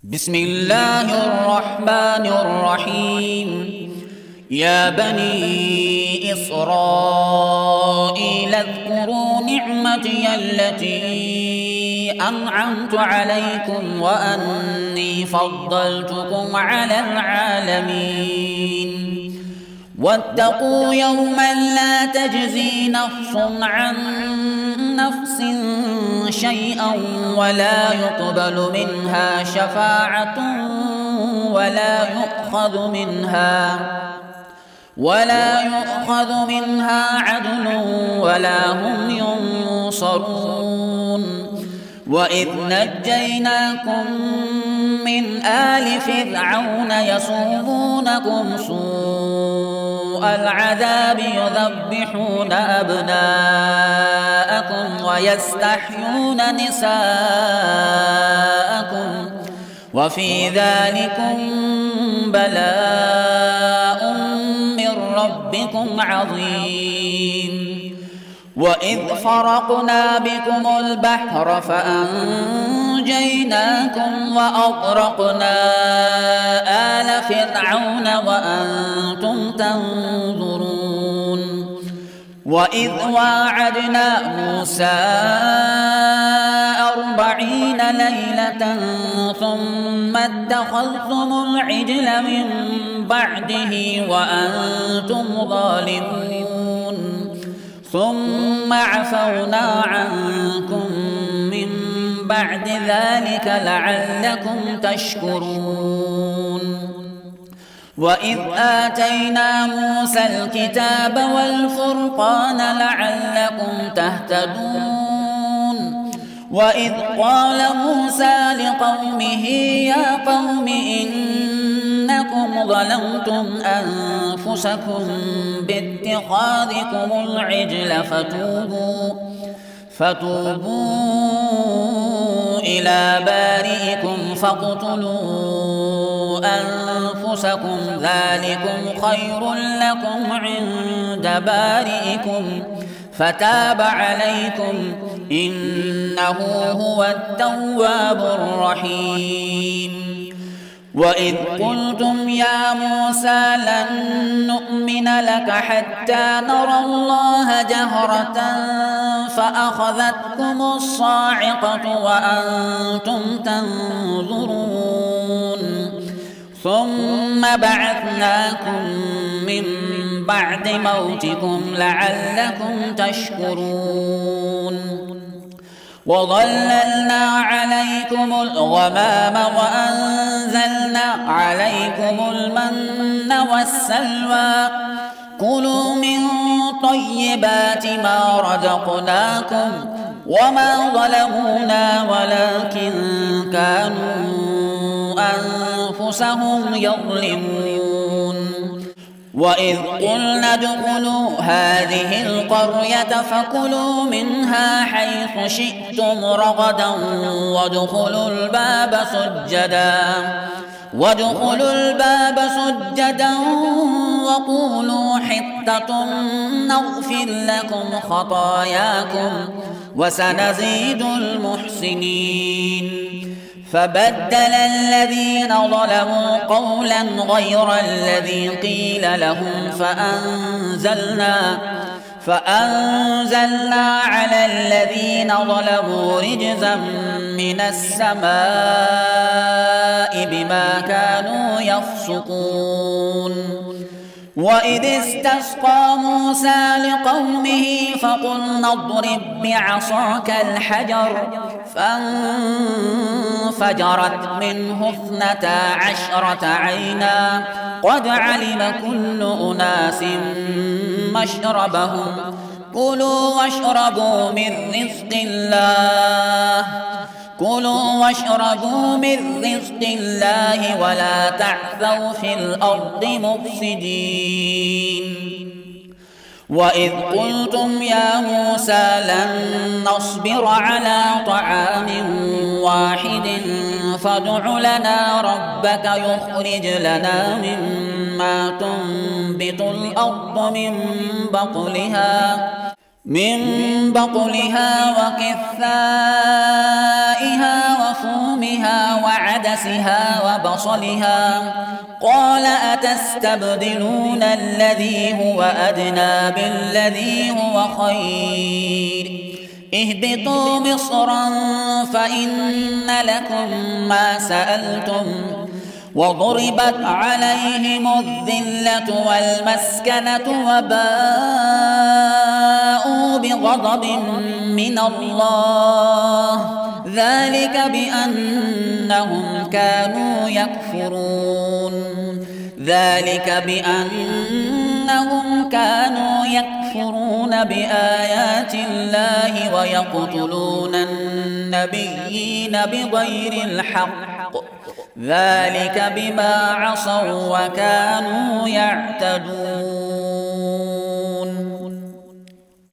بسم الله الرحمن الرحيم. يا بني إسرائيل اذكروا نعمتي التي أنعمت عليكم وأني فضلتكم على العالمين. واتقوا يوما لا تجزي نفس عن نفس شيئا ولا يقبل منها شفاعة ولا يؤخذ منها عدل ولا هم ينصرون. وإذ نجيناكم من آل فرعون يسومونكم سوء العذاب يذبحون أبناءكم ويستحيون نساءكم وفي ذلكم بلاء من ربكم عظيم. وإذ فرقنا بكم البحر فأنجيناكم وأغرقنا آل فرعون وأنتم تنظرون. وإذ واعدنا موسى 40 ليلة ثم اتخذتم العجل من بعده وأنتم ظالمون ثم عفونا عنكم من بعد ذلك لعلكم تشكرون. وإذ آتينا موسى الكتاب والفرقان لعلكم تهتدون. وإذ قال موسى لقومه يا قوم إنكم ظلمتم أنفسكم باتخاذكم العجل فتوبوا إلى بارئكم فاقتلوا أنفسكم ذلكم خير لكم عند بارئكم فتاب عليكم إنه هو التواب الرحيم. وإذ قلتم يا موسى لن نؤمن لك حتى نرى الله جهرة فأخذتكم الصاعقة وأنتم تنظرون ثم بعثناكم من بعد موتكم لعلكم تشكرون. وظللنا عليكم الغمام وأنزلنا عليكم المن والسلوى كلوا من طيبات ما رزقناكم وما ظلمونا ولكن كانوا أنفسهم يظلمون. وإذ قلنا ادخلوا هذه القرية فكلوا منها حيث شئتم رغدا وادخلوا الباب سجدا وقولوا حطة نغفر لكم خطاياكم وسنزيد المحسنين. فبدل الذين ظلموا قولا غير الذي قيل لهم فأنزلنا على الذين ظلموا رجزا من السماء بما كانوا يفسقون. وإذ استسقى موسى لقومه فقلنا اضرب بعصاك الحجر فانفجرت منه 12 عينا قد علم كل أناس مشربهم كلوا واشربوا من رزق الله ولا تعثوا في الأرض مفسدين. وإذ قلتم يا موسى لن نصبر على طعام واحد فادع لنا ربك يخرج لنا مما تنبت الأرض من بقلها وقثائها وفومها ثومها وعدسها وبصلها قال أتستبدلون الذي هو أدنى بالذي هو خير اهبطوا مصرا فإن لكم ما سألتم وضربت عليهم الذلة والمسكنة وباءوا بغضب من الله ذلك بأنهم كانوا يكفرون بآيات الله ويقتلون النبيين بغير الحق ذلك بما عصوا وكانوا يعتدون